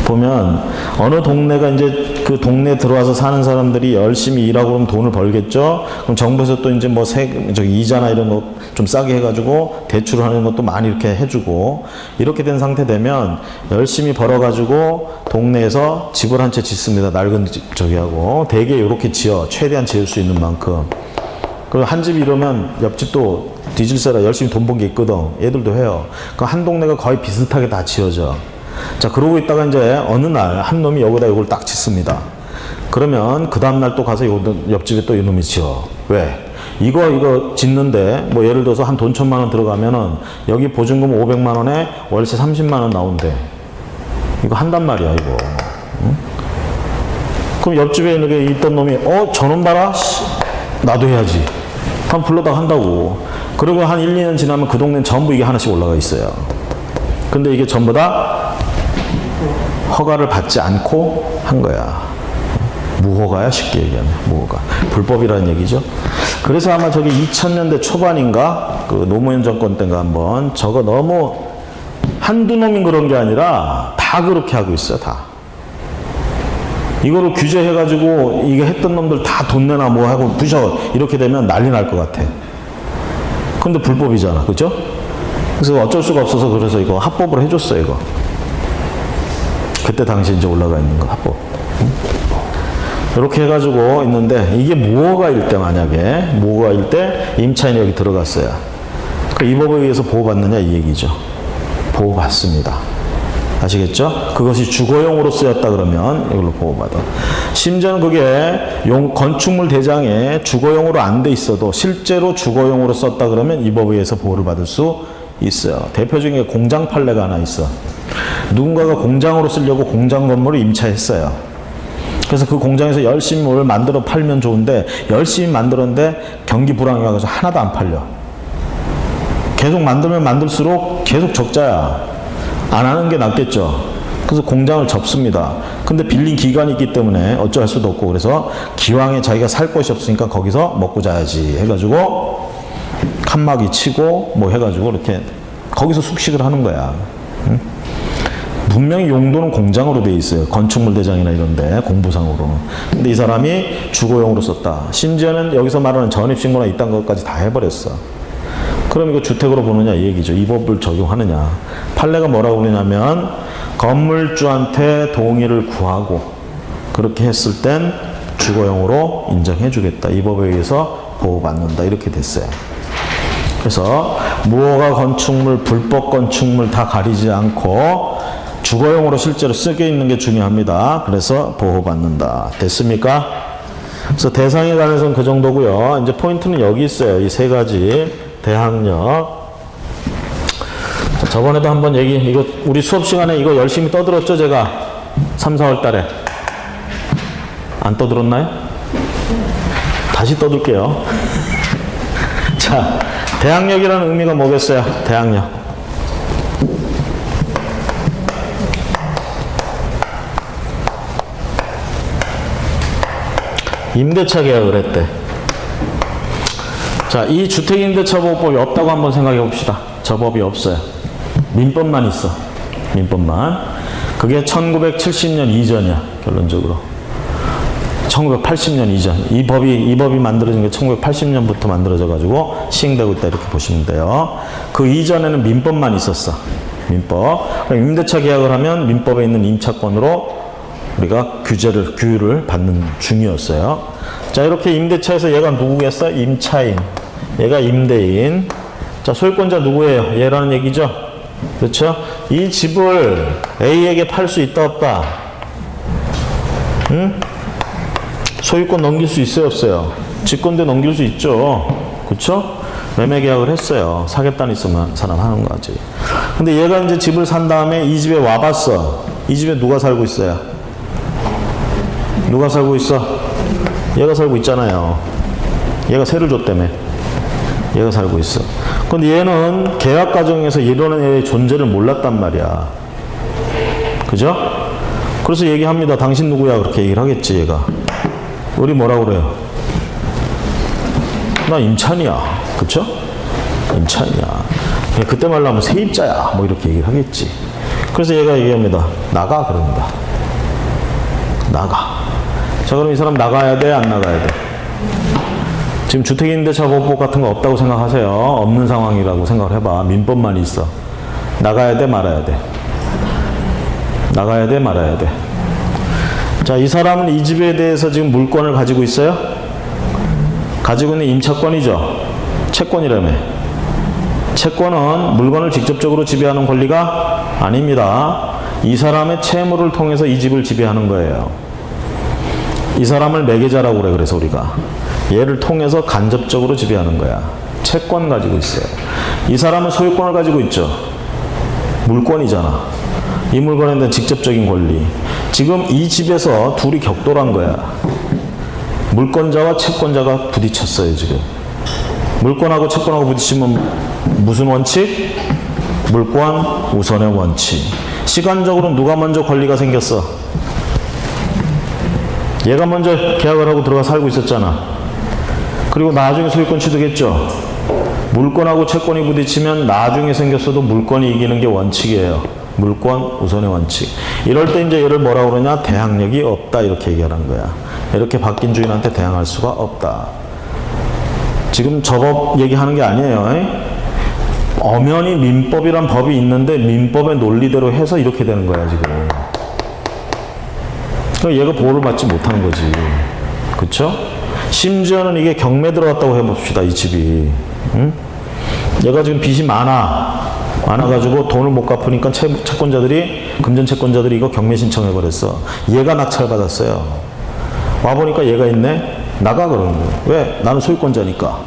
보면 어느 동네가 이제 그 동네에 들어와서 사는 사람들이 열심히 일하고 그러면 돈을 벌겠죠. 그럼 정부에서 또 이제 뭐 저기 이자나 이런 거 좀 싸게 해가지고 대출을 하는 것도 많이 이렇게 해주고 이렇게 된 상태 되면 열심히 벌어가지고 동네에서 집을 한 채 짓습니다. 낡은 집 저기 하고 대개 이렇게 지어 최대한 지을 수 있는 만큼. 그리고 한 집 이러면 옆집도 뒤질세라 열심히 돈 번 게 있거든. 얘들도 해요. 그 한 동네가 거의 비슷하게 다 지어져. 자, 그러고 있다가 이제 어느 날 한 놈이 여기다 이걸 딱 짓습니다. 그러면 그 다음날 또 가서 옆집에 또 이놈이 지어. 왜? 이거 짓는데 뭐 예를 들어서 한 돈 1,000만 원 들어가면은 여기 보증금 500만 원에 월세 30만 원 나온대. 이거 한단 말이야 이거. 응? 그럼 옆집에 있던 놈이 저놈 봐라. 나도 해야지. 한번 불러다가 한다고. 그리고 한 1, 2년 지나면 그 동네는 전부 이게 하나씩 올라가 있어요. 근데 이게 전부 다 허가를 받지 않고 한 거야. 무허가야, 쉽게 얘기하면. 무허가. 불법이라는 얘기죠. 그래서 아마 저기 2000년대 초반인가 그 노무현 정권 때인가 한번 저거 너무 한두 놈이 그런 게 아니라 다 그렇게 하고 있어요. 다. 이거를 규제해가지고 이게 했던 놈들 다 돈 내나 뭐 하고 부셔 이렇게 되면 난리 날 것 같아. 근데 불법이잖아. 그죠? 그래서 어쩔 수가 없어서 그래서 이거 합법으로 해줬어요. 이거. 그때 당시 이제 올라가 있는 거 합법. 이렇게 해가지고 있는데 이게 무허가일 때 만약에 무허가일 때 임차인이 여기 들어갔어요. 그러니까 이 법에 의해서 보호받느냐 이 얘기죠. 보호받습니다. 아시겠죠? 그것이 주거용으로 쓰였다 그러면 이걸로 보호받아. 심지어는 그게 건축물 대장에 주거용으로 안 돼 있어도 실제로 주거용으로 썼다 그러면 이 법에 의해서 보호를 받을 수 있어요. 대표적인 게 공장 판례가 하나 있어. 누군가가 공장으로 쓰려고 공장 건물을 임차했어요. 그래서 그 공장에서 열심히 뭘 만들어 팔면 좋은데 열심히 만들었는데 경기 불황이 와서 하나도 안 팔려. 계속 만들면 만들수록 계속 적자야. 안 하는 게 낫겠죠. 그래서 공장을 접습니다. 근데 빌린 기간이 있기 때문에 어쩔 수도 없고 그래서 기왕에 자기가 살 곳이 없으니까 거기서 먹고 자야지 해가지고 칸막이 치고 뭐 해가지고 이렇게 거기서 숙식을 하는 거야. 응? 분명히 용도는 공장으로 돼 있어요. 건축물 대장이나 이런데 공부상으로는. 근데 이 사람이 주거용으로 썼다. 심지어는 여기서 말하는 전입신고나 이딴 것까지 다 해버렸어. 그럼 이거 주택으로 보느냐 이 얘기죠. 이 법을 적용하느냐. 판례가 뭐라고 그러냐면 건물주한테 동의를 구하고 그렇게 했을 땐 주거용으로 인정해 주겠다. 이 법에 의해서 보호받는다. 이렇게 됐어요. 그래서 무허가 건축물, 불법 건축물 다 가리지 않고 주거용으로 실제로 쓰게 있는 게 중요합니다. 그래서 보호받는다. 됐습니까? 그래서 대상에 관해서는 그 정도고요. 이제 포인트는 여기 있어요. 이 세 가지. 대항력. 저번에도 한번 이거 우리 수업 시간에 이거 열심히 떠들었죠, 제가? 3, 4월 달에. 안 떠들었나요? 다시 떠들게요. 자, 대항력이라는 의미가 뭐겠어요? 대항력. 임대차 계약을 했대. 자, 이 주택임대차보호법이 없다고 한번 생각해 봅시다. 저 법이 없어요. 민법만 있어. 민법만. 그게 1970년 이전이야, 결론적으로. 1980년 이전. 이 법이 만들어진 게 1980년부터 만들어져가지고 시행되고 있다, 이렇게 보시면 돼요. 그 이전에는 민법만 있었어. 민법. 임대차 계약을 하면 민법에 있는 임차권으로 우리가 규율을 받는 중이었어요. 자, 이렇게 임대차에서 얘가 누구겠어? 임차인. 얘가 임대인. 자, 소유권자 누구예요? 얘라는 얘기죠? 그렇죠? 이 집을 A에게 팔 수 있다, 없다? 응? 소유권 넘길 수 있어요, 없어요? 직권대 넘길 수 있죠. 그렇죠? 매매 계약을 했어요. 사겠다는 있으면 사람 하는 거지. 근데 얘가 이제 집을 산 다음에 이 집에 와봤어. 이 집에 누가 살고 있어요? 누가 살고 있어? 얘가 살고 있잖아요. 얘가 세를 줬다며. 얘가 살고 있어. 근데 얘는 계약 과정에서 이러는 애의 존재를 몰랐단 말이야. 그죠? 그래서 얘기합니다. 당신 누구야? 그렇게 얘기를 하겠지, 얘가. 우리 뭐라고 그래요? 나 임찬이야. 그쵸? 임찬이야. 그때 말로 하면 세입자야. 뭐 이렇게 얘기를 하겠지. 그래서 얘가 얘기합니다. 나가, 그럽니다. 나가. 자, 그럼 이 사람 나가야 돼? 안 나가야 돼? 지금 주택임대차보호법 같은 거 없다고 생각하세요. 없는 상황이라고 생각을 해봐. 민법만 있어. 나가야 돼? 말아야 돼? 나가야 돼? 말아야 돼? 자, 이 사람은 이 집에 대해서 지금 물권을 가지고 있어요? 가지고 있는 임차권이죠. 채권이라며. 채권은 물건을 직접적으로 지배하는 권리가 아닙니다. 이 사람의 채무를 통해서 이 집을 지배하는 거예요. 이 사람을 매개자라고 그래. 그래서 우리가 얘를 통해서 간접적으로 지배하는 거야. 채권 가지고 있어요. 이 사람은 소유권을 가지고 있죠. 물권이잖아. 이 물건에 대한 직접적인 권리. 지금 이 집에서 둘이 격돌한 거야. 물권자와 채권자가 부딪혔어요, 지금. 물권하고 채권하고 부딪히면 무슨 원칙? 물권 우선의 원칙. 시간적으로 누가 먼저 권리가 생겼어? 얘가 먼저 계약을 하고 들어가 살고 있었잖아. 그리고 나중에 소유권 취득했죠. 물권하고 채권이 부딪히면 나중에 생겼어도 물권이 이기는 게 원칙이에요. 물권 우선의 원칙. 이럴 때 이제 얘를 뭐라고 그러냐? 대항력이 없다, 이렇게 얘기하는 거야. 이렇게 바뀐 주인한테 대항할 수가 없다. 지금 저 법 얘기하는 게 아니에요. 엄연히 민법이란 법이 있는데 민법의 논리대로 해서 이렇게 되는 거야, 지금. 그러니까 얘가 보호를 받지 못하는 거지. 그쵸? 심지어는 이게 경매 들어갔다고 해봅시다, 이 집이. 응? 얘가 지금 빚이 많아가지고 돈을 못 갚으니까 채권자들이, 금전채권자들이 이거 경매 신청해버렸어. 얘가 낙찰받았어요. 와보니까 얘가 있네? 나가, 그러는 거예요. 왜? 나는 소유권자니까.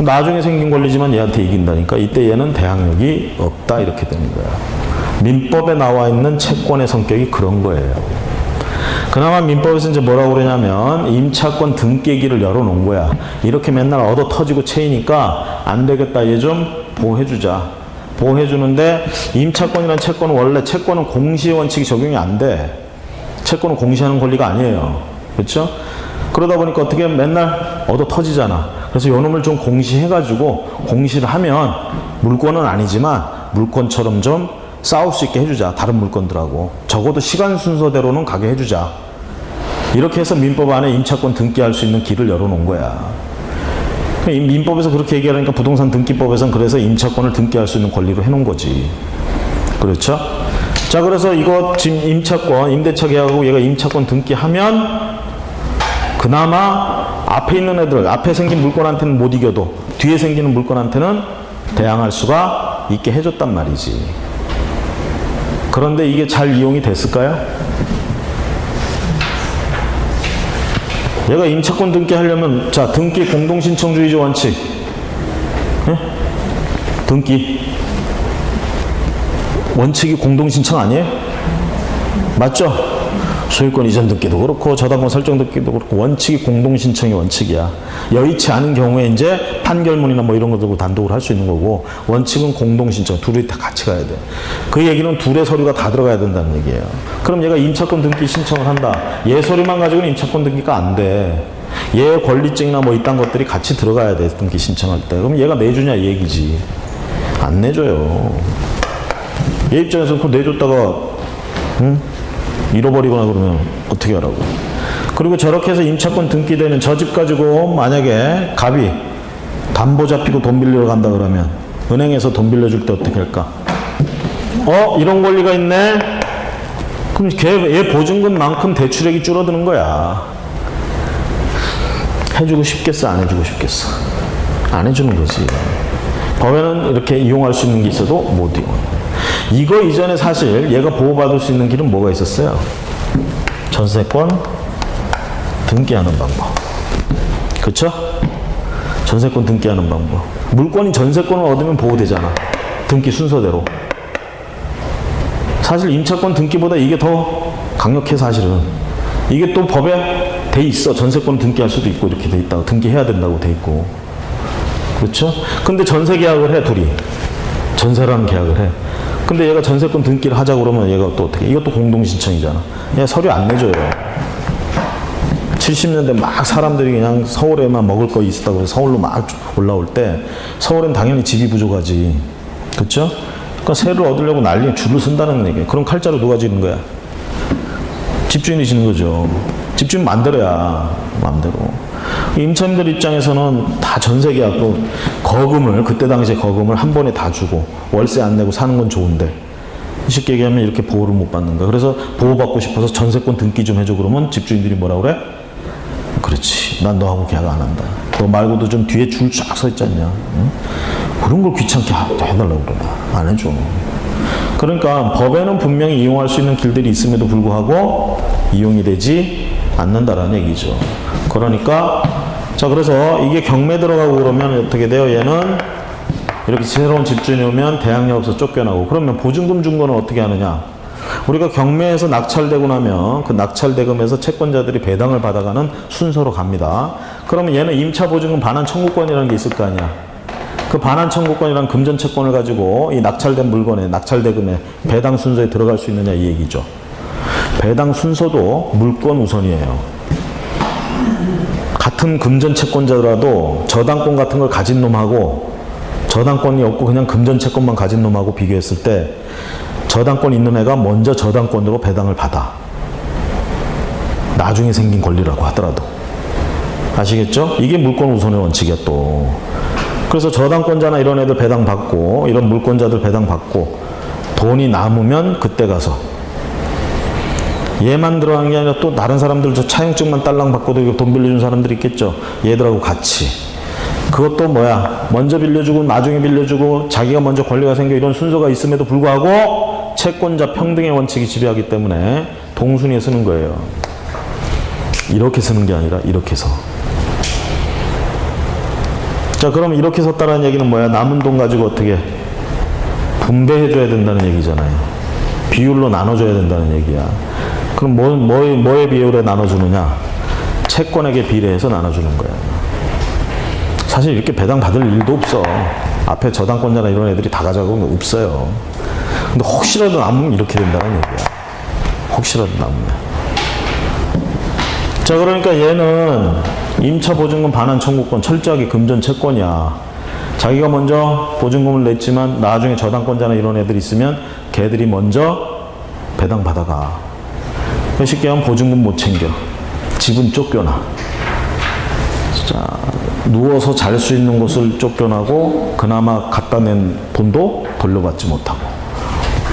나중에 생긴 권리지만 얘한테 이긴다니까. 이때 얘는 대항력이 없다, 이렇게 되는 거야. 민법에 나와 있는 채권의 성격이 그런 거예요. 그나마 민법에서 이제 뭐라고 그러냐면 임차권 등깨기를 열어놓은 거야. 이렇게 맨날 얻어 터지고 채이니까 안 되겠다. 얘 좀 보호해주자. 보호해주는데 임차권이란 채권은 원래 채권은 공시의 원칙이 적용이 안 돼. 채권은 공시하는 권리가 아니에요. 그렇죠? 그러다 보니까 어떻게 맨날 얻어 터지잖아. 그래서 요놈을 좀 공시해가지고 공시를 하면 물권은 아니지만 물권처럼 좀 싸울 수 있게 해주자. 다른 물건들하고. 적어도 시간 순서대로는 가게 해주자. 이렇게 해서 민법 안에 임차권 등기할 수 있는 길을 열어놓은 거야. 민법에서 그렇게 얘기하니까 부동산 등기법에서는 그래서 임차권을 등기할 수 있는 권리로 해놓은 거지. 그렇죠? 자, 그래서 이거 지금 임차권, 임대차 계약하고 얘가 임차권 등기하면 그나마 앞에 있는 애들, 앞에 생긴 물건한테는 못 이겨도 뒤에 생기는 물건한테는 대항할 수가 있게 해줬단 말이지. 그런데 이게 잘 이용이 됐을까요? 얘가 임차권 등기하려면, 자, 등기 공동신청주의적 원칙. 예? 등기. 원칙이 공동신청 아니에요? 맞죠? 소유권 이전 등기도 그렇고 저당권 설정 등기도 그렇고 원칙이 공동 신청이 원칙이야. 여의치 않은 경우에 이제 판결문이나 뭐 이런 거 들고 단독을 할 수 있는 거고, 원칙은 공동 신청. 둘이 다 같이 가야 돼. 그 얘기는 둘의 서류가 다 들어가야 된다는 얘기예요. 그럼 얘가 임차권 등기 신청을 한다. 얘 서류만 가지고는 임차권 등기가 안 돼. 얘 권리증이나 뭐 이딴 것들이 같이 들어가야 돼, 등기 신청할 때. 그럼 얘가 내주냐 이 얘기지. 안 내줘요. 얘 입장에서 그거 내줬다가 잃어버리거나 그러면 어떻게 하라고. 그리고 저렇게 해서 임차권 등기되는 저 집 가지고 만약에 갑이 담보 잡히고 돈 빌리러 간다 그러면 은행에서 돈 빌려줄 때 어떻게 할까? 이런 권리가 있네? 그럼 얘 보증금만큼 대출액이 줄어드는 거야. 해주고 싶겠어? 안 해주고 싶겠어? 안 해주는 거지. 법에는 이렇게 이용할 수 있는 게 있어도 못 이용해. 이거 이전에 사실 얘가 보호받을 수 있는 길은 뭐가 있었어요? 전세권 등기하는 방법. 그쵸? 전세권 등기하는 방법. 물건이 전세권을 얻으면 보호되잖아. 등기 순서대로. 사실 임차권 등기보다 이게 더 강력해 사실은. 이게 또 법에 돼 있어. 전세권 등기할 수도 있고 이렇게 돼 있다고. 등기해야 된다고 돼 있고. 그렇죠? 근데 전세 계약을 해 둘이. 전세라는 계약을 해. 근데 얘가 전세권 등기를 하자고 그러면 얘가 또 어떻게 해? 이것도 공동신청이잖아. 얘 서류 안 내줘요. 70년대 막 사람들이 그냥 서울에만 먹을 거 있었다고 해서 서울로 막 올라올 때 서울엔 당연히 집이 부족하지. 그렇죠? 그러니까 세를 얻으려고 난리에 줄을 쓴다는 얘기예요. 그럼 칼자루 누가 지는 거야? 집주인이 지는 거죠. 집주인 맘대로야. 맘대로. 임차인들 입장에서는 다 전세계약도 거금을, 그때 당시에 거금을 한 번에 다 주고 월세 안 내고 사는 건 좋은데 쉽게 얘기하면 이렇게 보호를 못 받는 거야. 그래서 보호받고 싶어서 전세권 등기 좀 해줘 그러면 집주인들이 뭐라 그래? 그렇지. 난 너하고 계약 안 한다. 너 말고도 좀 뒤에 줄 쫙 서 있지 않냐? 응? 그런 걸 귀찮게 해달라고 그러나. 안 해줘. 그러니까 법에는 분명히 이용할 수 있는 길들이 있음에도 불구하고 이용이 되지 않는다라는 얘기죠. 그러니까 자, 그래서 이게 경매 들어가고 그러면 어떻게 돼요? 얘는 이렇게 새로운 집주인이 오면 대항력 없어 쫓겨나고. 그러면 보증금 준 거는 어떻게 하느냐? 우리가 경매에서 낙찰되고 나면 그 낙찰대금에서 채권자들이 배당을 받아가는 순서로 갑니다. 그러면 얘는 임차 보증금 반환 청구권이라는 게 있을 거 아니야. 그 반환 청구권이란 금전 채권을 가지고 이 낙찰된 물건에, 낙찰대금에 배당 순서에 들어갈 수 있느냐 이 얘기죠. 배당 순서도 물권 우선이에요. 같은 금전 채권자라도 저당권 같은 걸 가진 놈하고 저당권이 없고 그냥 금전 채권만 가진 놈하고 비교했을 때 저당권 있는 애가 먼저 저당권으로 배당을 받아. 나중에 생긴 권리라고 하더라도. 아시겠죠? 이게 물권 우선의 원칙이야 또. 그래서 저당권자나 이런 애들 배당 받고 이런 물권자들 배당 받고 돈이 남으면 그때 가서 얘만 들어가는 게 아니라 또 다른 사람들 저 차용증만 딸랑 받고도 이거 돈 빌려준 사람들이 있겠죠. 얘들하고 같이. 그것도 뭐야? 먼저 빌려주고 나중에 빌려주고 자기가 먼저 권리가 생겨 이런 순서가 있음에도 불구하고 채권자 평등의 원칙이 지배하기 때문에 동순위에 쓰는 거예요. 이렇게 쓰는 게 아니라 이렇게 해서. 자, 그럼 이렇게 썼다는 얘기는 뭐야? 남은 돈 가지고 어떻게 분배해줘야 된다는 얘기잖아요. 비율로 나눠줘야 된다는 얘기야. 그럼 뭐에 비율에 나눠주느냐? 채권에게 비례해서 나눠주는 거야. 사실 이렇게 배당 받을 일도 없어. 앞에 저당권자나 이런 애들이 다 가져가고 없어요. 근데 혹시라도 남으면 이렇게 된다는 얘기야. 혹시라도 남으면. 자, 그러니까 얘는 임차 보증금 반환 청구권 철저하게 금전 채권이야. 자기가 먼저 보증금을 냈지만 나중에 저당권자나 이런 애들 있으면 걔들이 먼저 배당 받아가. 쉽게 하면 보증금 못 챙겨. 집은 쫓겨나. 자, 누워서 잘 수 있는 곳을 쫓겨나고 그나마 갖다 낸 돈도 돌려받지 못하고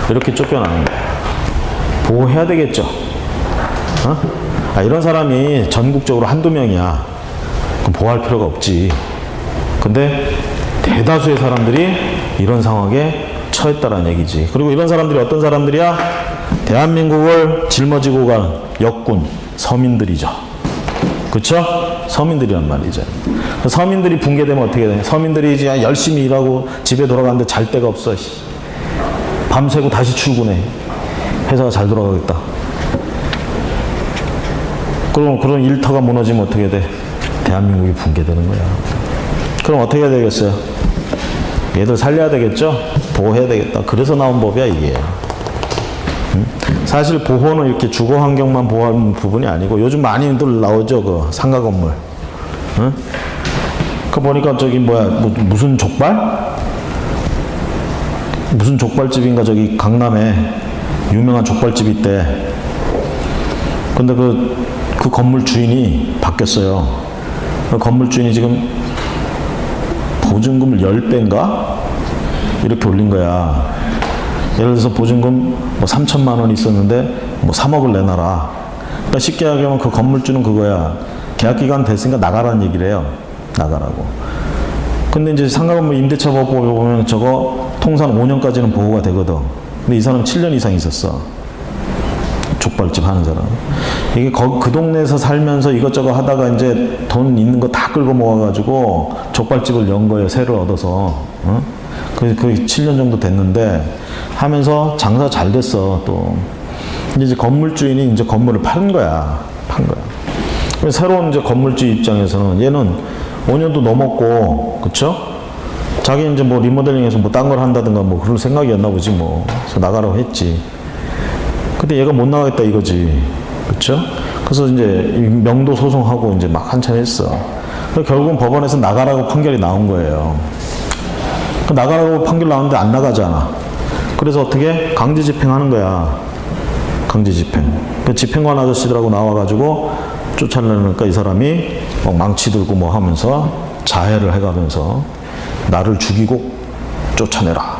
이렇게 쫓겨나는 거예요. 보호해야 되겠죠. 이런 사람이 전국적으로 한두 명이야. 그럼 보호할 필요가 없지. 근데 대다수의 사람들이 이런 상황에 처했다라는 얘기지. 그리고 이런 사람들이 어떤 사람들이야? 대한민국을 짊어지고 간 역군, 서민들이죠. 그쵸? 서민들이란 말이죠. 서민들이 붕괴되면 어떻게 돼? 서민들이 이제 열심히 일하고 집에 돌아가는데 잘 데가 없어. 밤새고 다시 출근해. 회사가 잘 돌아가겠다. 그럼 그런 일터가 무너지면 어떻게 돼? 대한민국이 붕괴되는 거야. 그럼 어떻게 해야 되겠어요? 얘들 살려야 되겠죠? 보호해야 되겠다. 그래서 나온 법이야, 이게. 사실 보호는 이렇게 주거 환경만 보호하는 부분이 아니고 요즘 많이들 나오죠, 그 상가 건물. 응? 그 보니까 저기 뭐야, 무슨 족발? 무슨 족발집인가 저기 강남에 유명한 족발집이 있대. 근데 그 건물 주인이 바뀌었어요. 그 건물 주인이 지금 보증금을 10배인가? 이렇게 올린 거야. 예를 들어서 보증금 뭐 3천만 원이 있었는데 뭐 3억을 내놔라. 그러니까 쉽게 얘기하면 그 건물주는 그거야. 계약기간 됐으니까 나가라는 얘기를 해요. 나가라고. 근데 이제 상가건물 임대차 법 보면 저거 통상 5년까지는 보호가 되거든. 근데 이 사람은 7년 이상 있었어. 족발집 하는 사람. 이게 그 동네에서 살면서 이것저것 하다가 이제 돈 있는 거 다 끌고 모아가지고 족발집을 연 거예요. 세를 얻어서. 어? 그래서 거의 7년 정도 됐는데 하면서 장사 잘 됐어, 또. 이제 건물주인이 이제 건물을 판 거야. 판 거야. 그래서 새로운 이제 건물주 입장에서는 얘는 5년도 넘었고, 그쵸? 자기 이제 뭐 리모델링해서 뭐 딴 걸 한다든가 뭐 그럴 생각이었나 보지 뭐. 그래서 나가라고 했지. 근데 얘가 못 나가겠다 이거지. 그쵸? 그래서 이제 명도 소송하고 이제 막 한참 했어. 결국은 법원에서 나가라고 판결이 나온 거예요. 나가라고 판결 나오는데 안 나가잖아. 그래서 어떻게? 강제 집행하는 거야. 강제 집행. 그 집행관 아저씨들하고 나와가지고 쫓아내니까 이 사람이 막 망치 들고 뭐 하면서 자해를 해가면서 나를 죽이고 쫓아내라.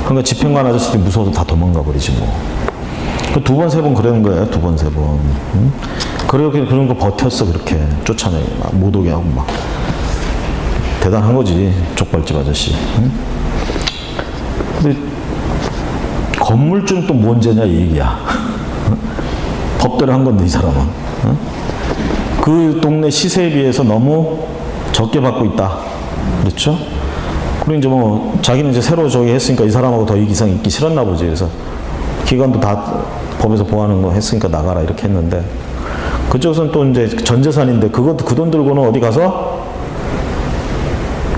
그러니까 집행관 아저씨들이 무서워서 다 도망가 버리지 뭐. 그 두 번, 세 번 그러는 거예요. 두 번, 세 번. 응? 그렇게 그런 거 버텼어. 그렇게 쫓아내고 막 못 오게 하고 막. 대단한 거지. 족발집 아저씨. 응? 근데 건물주는 또 뭔 죄냐 이 얘기야. 법대로 한 건데 이 사람은. 응? 그 동네 시세에 비해서 너무 적게 받고 있다. 그렇죠? 그리고 이제 뭐 자기는 이제 새로 저기 했으니까 이 사람하고 더 이상 있기 싫었나 보지. 그래서 기관도 다 법에서 보호하는 거 했으니까 나가라 이렇게 했는데 그쪽에서는 또 이제 전 재산인데 그것도 그 돈 들고는 어디 가서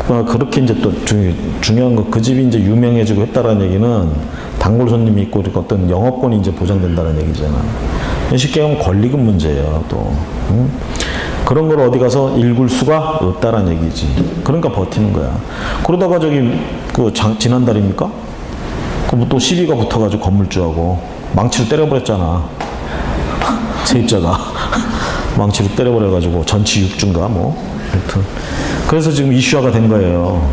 그렇게 이제 또 중요한 거 그 집이 이제 유명해지고 했다라는 얘기는 단골 손님이 있고 어떤 영업권이 이제 보장된다는 얘기잖아. 쉽게 하면 권리금 문제예요 또. 응? 그런 걸 어디 가서 읽을 수가 없다라는 얘기지. 그러니까 버티는 거야. 그러다가 저기 지난달입니까? 또 시비가 붙어가지고 건물주하고 망치로 때려버렸잖아. 세입자가 망치로 때려버려가지고 전치 6주인가 뭐. 하여튼 그래서 지금 이슈화가 된 거예요.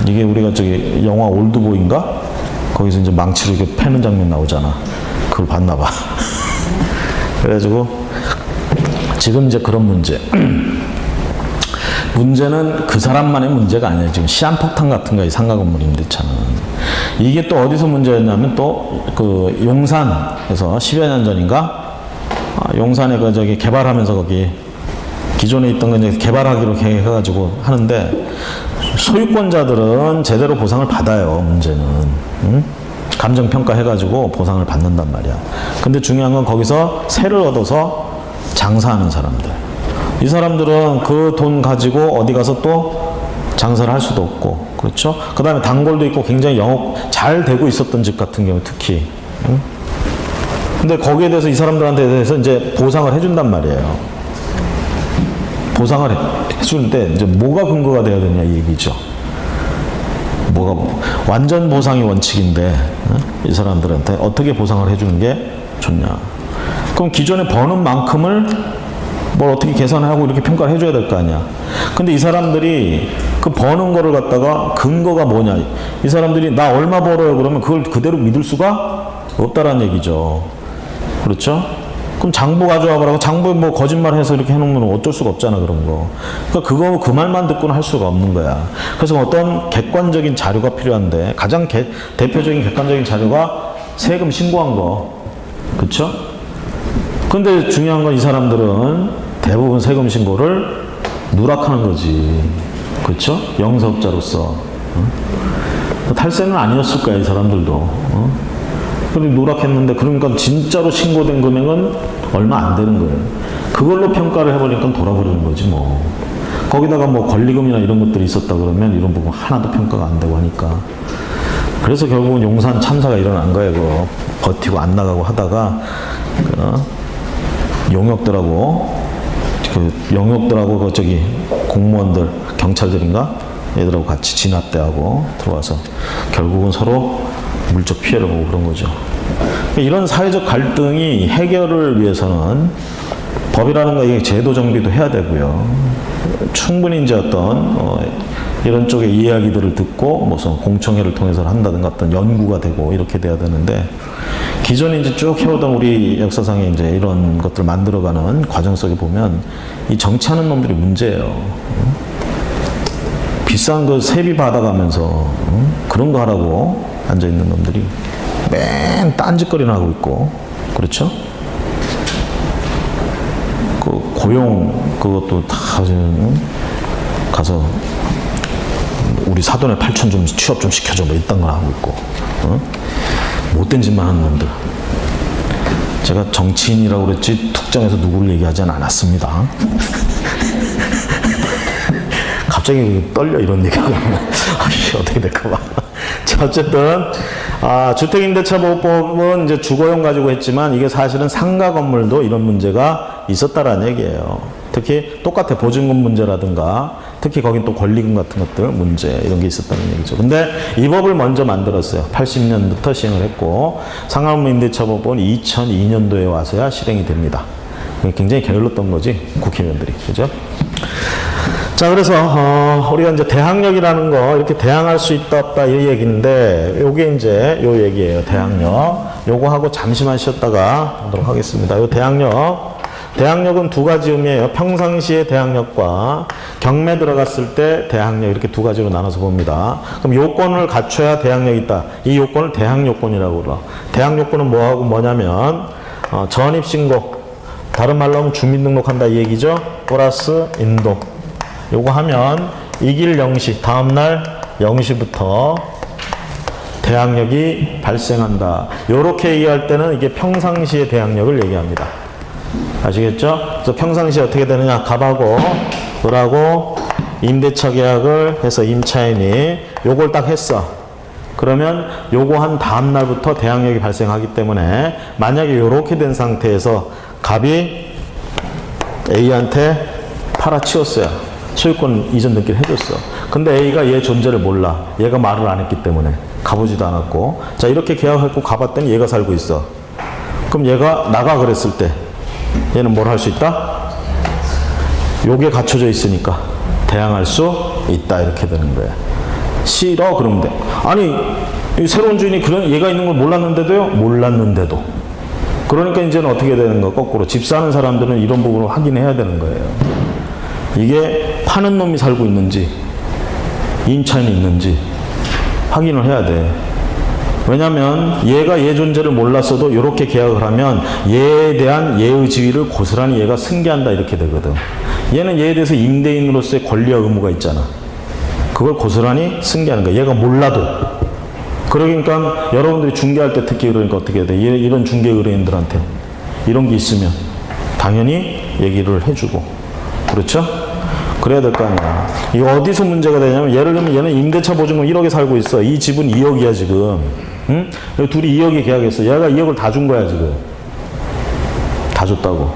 이게 우리가 저기 영화 올드보이인가? 거기서 이제 망치로 이렇게 패는 장면 나오잖아. 그걸 봤나 봐. 그래가지고 지금 이제 그런 문제. 문제는 그 사람만의 문제가 아니에요. 지금 시한폭탄 같은 거예요. 상가 건물 임대차는. 이게 또 어디서 문제였냐면 또 그 용산에서 10여 년 전인가? 용산에 그 저기 개발하면서 거기 기존에 있던 거 이제 개발하기로 계획해가지고 하는데 소유권자들은 제대로 보상을 받아요. 문제는. 응? 감정평가 해가지고 보상을 받는단 말이야. 근데 중요한 건 거기서 세를 얻어서 장사하는 사람들. 이 사람들은 그 돈 가지고 어디 가서 또 장사를 할 수도 없고, 그렇죠? 그 다음에 단골도 있고 굉장히 영업 잘 되고 있었던 집 같은 경우 특히. 응? 근데 거기에 대해서 이 사람들한테 대해서 이제 보상을 해준단 말이에요. 보상을 해주는데 이제 뭐가 근거가 돼야 되냐 이 얘기죠. 완전 보상이 원칙인데 이 사람들한테 어떻게 보상을 해주는 게 좋냐. 그럼 기존에 버는 만큼을 뭘 어떻게 계산하고 이렇게 평가를 해줘야 될 거 아니야. 근데 이 사람들이 그 버는 거를 갖다가 근거가 뭐냐. 이 사람들이 나 얼마 벌어요 그러면 그걸 그대로 믿을 수가 없다라는 얘기죠. 그렇죠? 그럼 장부 가져와 보라고. 장부에 뭐 거짓말해서 이렇게 해놓으면 어쩔 수가 없잖아 그런 거. 그러니까 그 말만 듣고는 할 수가 없는 거야. 그래서 어떤 객관적인 자료가 필요한데 가장 대표적인 객관적인 자료가 세금 신고한 거. 그렇죠? 근데 중요한 건 이 사람들은 대부분 세금 신고를 누락하는 거지. 그렇죠? 영세업자로서. 탈세는 아니었을 거야 이 사람들도. 그리고 누락했는데 그러니까 진짜로 신고된 금액은 얼마 안 되는 거예요. 그걸로 평가를 해버리니까 돌아버리는 거지 뭐. 거기다가 뭐 권리금이나 이런 것들이 있었다 그러면 이런 부분 하나도 평가가 안 되고 하니까. 그래서 결국은 용산 참사가 일어난 거예요. 그거 버티고 안 나가고 하다가 용역들하고 그 저기 공무원들 경찰들인가 얘들하고 같이 진압대하고 들어와서 결국은 서로 물적 피해를 보고 그런 거죠. 이런 사회적 갈등이 해결을 위해서는 법이라는 거 이게 제도 정비도 해야 되고요. 충분히 이제 어떤 이런 쪽의 이야기들을 듣고 무슨 공청회를 통해서 한다든가 어떤 연구가 되고 이렇게 돼야 되는데 기존에 이제 쭉 해오던 우리 역사상에 이제 이런 것들을 만들어가는 과정 속에 보면 이 정치하는 놈들이 문제예요. 비싼 거 세비 받아가면서 그런 거 하라고 앉아있는 놈들이 맨 딴짓거리나 하고 있고 그렇죠? 그 고용 그것도 다 가서 우리 사돈의 8천 좀 취업 좀 시켜줘 뭐 이딴 걸 하고 있고 못된 짓만 하는 놈들. 제가 정치인이라고 그랬지 특정해서 누구를 얘기하진 않았습니다. 갑자기 떨려 이런 얘기하면 어떻게 될까 봐. 자, 어쨌든 주택임대차보호법은 이제 주거용 가지고 했지만 이게 사실은 상가 건물도 이런 문제가 있었다라는 얘기예요. 특히 똑같아 보증금 문제라든가 특히 거긴 또 권리금 같은 것들 문제 이런 게 있었다는 얘기죠. 근데 이 법을 먼저 만들었어요. 80년부터 시행을 했고 상하임대차보호법은 2002년도에 와서야 실행이 됩니다. 굉장히 게을렀던 거지 국회의원들이 그죠? 자, 그래서 우리가 이제 대항력이라는 거 이렇게 대항할 수 있다 없다 이 얘기인데 요게 이제 요 얘기예요. 대항력. 요거 하고 잠시만 쉬었다가 하도록 하겠습니다. 요 대항력은 두 가지 의미예요. 평상시의 대항력과 경매 들어갔을 때 대항력 이렇게 두 가지로 나눠서 봅니다. 그럼 요건을 갖춰야 대항력이 있다. 이 요건을 대항요건이라고 그러. 대항요건은 뭐하고 뭐냐면 전입신고 다른 말로 하면 주민등록한다 이 얘기죠. 플러스 인도 요거 하면 이길 0시 다음날 0시부터 대항력이 발생한다. 요렇게 얘기할 때는 이게 평상시의 대항력을 얘기합니다. 아시겠죠? 그래서 평상시에 어떻게 되느냐 갑하고 을하고 임대차 계약을 해서 임차인이 요걸 딱 했어. 그러면 요거 한 다음날부터 대항력이 발생하기 때문에 만약에 요렇게 된 상태에서 갑이 A한테 팔아치웠어요. 소유권 이전 등기를 해줬어. 근데 A가 얘 존재를 몰라. 얘가 말을 안 했기 때문에 가보지도 않았고 자 이렇게 계약했고 가봤더니 얘가 살고 있어. 그럼 얘가 나가 그랬을 때 얘는 뭘 할 수 있다? 요게 갖춰져 있으니까 대항할 수 있다 이렇게 되는 거야. 싫어 그러면 돼. 아니 이 새로운 주인이 그런 얘가 있는 걸 몰랐는데도요? 몰랐는데도. 그러니까 이제는 어떻게 되는 거? 거꾸로 집 사는 사람들은 이런 부분을 확인해야 되는 거예요. 이게 파는 놈이 살고 있는지 임차인이 있는지 확인을 해야 돼. 왜냐면 얘가 얘 존재를 몰랐어도 이렇게 계약을 하면 얘에 대한 얘의 지위를 고스란히 얘가 승계한다 이렇게 되거든. 얘는 얘에 대해서 임대인으로서의 권리와 의무가 있잖아. 그걸 고스란히 승계하는 거야. 얘가 몰라도. 그러니까 여러분들이 중개할 때 특히 그러니까 어떻게 해야 돼? 이런 중개 의뢰인들한테 이런 게 있으면 당연히 얘기를 해주고 그렇죠? 그래야 될 거 아니야. 이거 어디서 문제가 되냐면 예를 들면 얘는 임대차 보증금 1억에 살고 있어. 이 집은 2억이야 지금. 응? 둘이 2억에 계약했어. 얘가 2억을 다 준 거야 지금. 다 줬다고.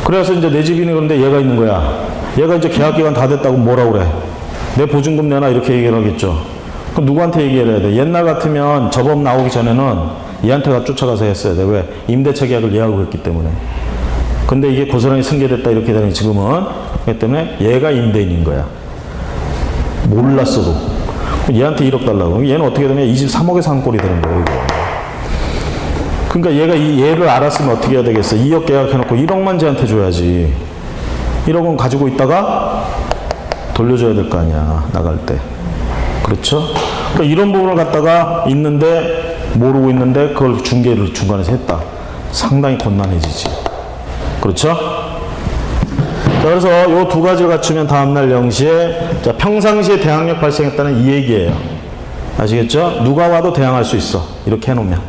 그래서 이제 내 집이니 그런데 얘가 있는 거야. 얘가 이제 계약기간 다 됐다고 뭐라 그래? 내 보증금 내놔 이렇게 얘기를 하겠죠. 그럼 누구한테 얘기를 해야 돼? 옛날 같으면 저 법 나오기 전에는 얘한테가 쫓아가서 했어야 돼. 왜? 임대차 계약을 얘하고 했기 때문에. 근데 이게 고스란히 승계됐다 이렇게 되는 지금은 그렇기 때문에 얘가 임대인인 거야. 몰랐어도. 얘한테 1억 달라고. 얘는 어떻게 되면 이 집 3억에 산 꼴이 되는 거예요. 이거. 그러니까 얘가 이 얘를 알았으면 어떻게 해야 되겠어? 2억 계약해놓고 1억만 쟤한테 줘야지. 1억은 가지고 있다가 돌려줘야 될 거 아니야. 나갈 때. 그렇죠? 그러니까 이런 부분을 갖다가 있는데 모르고 있는데 그걸 중개를 중간에서 했다. 상당히 곤란해지지. 그렇죠? 자, 그래서 요 두 가지를 갖추면 다음날 0시에 자, 평상시에 대항력 발생했다는 이 얘기예요. 아시겠죠? 누가 와도 대항할 수 있어. 이렇게 해놓으면.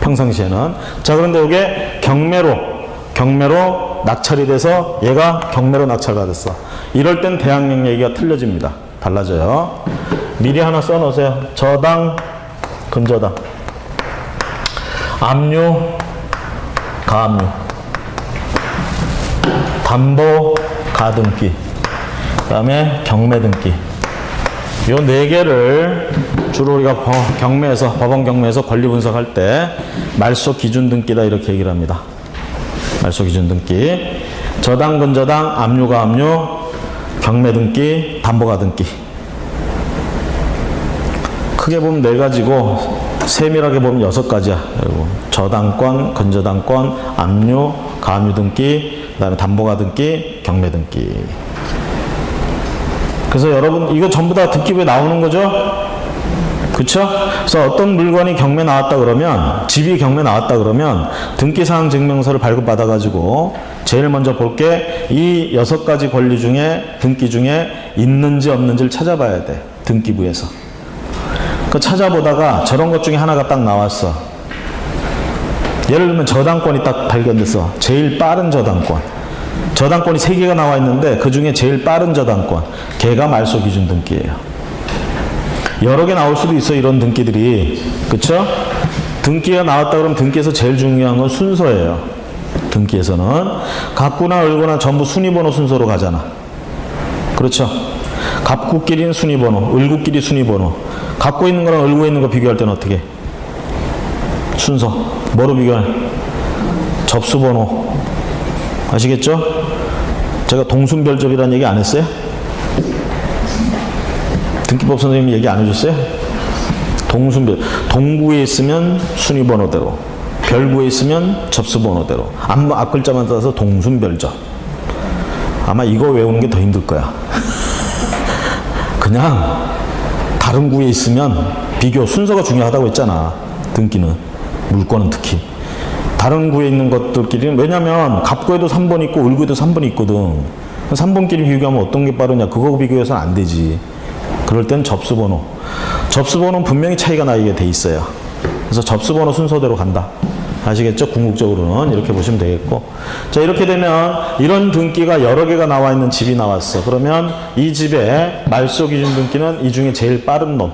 평상시에는. 자, 그런데 이게 경매로 낙찰이 돼서 얘가 경매로 낙찰받았어. 이럴 땐 대항력 얘기가 틀려집니다. 달라져요. 미리 하나 써놓으세요. 저당, 근저당, 압류, 가압류, 담보, 가등기, 그 다음에 경매 등기. 요 네 개를 주로 우리가 법원 경매에서 권리 분석할 때 말소 기준 등기다 이렇게 얘기를 합니다. 말소 기준 등기. 저당, 근저당, 압류, 가압류, 경매 등기, 담보, 가등기. 크게 보면 네 가지고 세밀하게 보면 6가지야. 그리고 저당권, 근저당권, 압류, 가압류 등기, 그 다음에 담보, 가등기, 경매 등기. 그래서 여러분 이거 전부 다 등기부에 나오는 거죠? 그쵸? 그래서 어떤 물건이 경매 나왔다 그러면, 집이 경매 나왔다 그러면 등기사항 증명서를 발급받아 가지고 제일 먼저 볼 게 이 6가지 권리 중에 등기 중에 있는지 없는지를 찾아봐야 돼. 등기부에서. 그 찾아보다가 저런 것 중에 하나가 딱 나왔어. 예를 들면 저당권이 딱 발견됐어. 제일 빠른 저당권. 저당권이 3개가 나와 있는데 그 중에 제일 빠른 저당권, 걔가 말소 기준 등기예요. 여러 개 나올 수도 있어, 이런 등기들이. 그쵸? 등기가 나왔다 그러면 등기에서 제일 중요한 건 순서예요. 등기에서는 갑구나 을구나 전부 순위번호 순서로 가잖아. 그렇죠? 갑구끼리는 순위번호, 을구끼리 순위번호. 갖고 있는 거랑 을고 있는 거 비교할 때는 어떻게? 순서. 뭐로 비교해? 접수번호. 아시겠죠? 제가 동순별접이라는 얘기 안 했어요? 등기법 선생님이 얘기 안 해줬어요? 동순별. 동구에 있으면 순위번호대로, 별구에 있으면 접수번호대로. 앞글자만 따서 동순별접. 아마 이거 외우는 게 더 힘들 거야. 그냥 다른 구에 있으면 비교, 순서가 중요하다고 했잖아. 등기는. 물건은 특히. 다른 구에 있는 것들끼리는, 왜냐면 갑구에도 3번 있고 을구에도 3번이 있거든. 3번끼리 비교하면 어떤 게 빠르냐, 그거 비교해서는 안 되지. 그럴 땐 접수번호. 접수번호는 분명히 차이가 나게 돼 있어요. 그래서 접수번호 순서대로 간다. 아시겠죠? 궁극적으로는 이렇게 보시면 되겠고. 자, 이렇게 되면 이런 등기가 여러 개가 나와 있는 집이 나왔어. 그러면 이 집의 말소 기준 등기는 이 중에 제일 빠른 놈,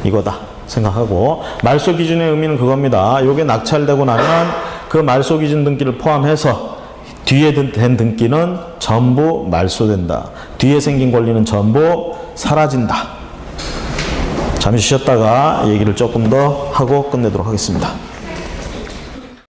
이거다 생각하고, 말소 기준의 의미는 그겁니다. 요게 낙찰되고 나면 그 말소 기준 등기를 포함해서 뒤에 된 등기는 전부 말소된다. 뒤에 생긴 권리는 전부 사라진다. 잠시 쉬었다가 얘기를 조금 더 하고 끝내도록 하겠습니다.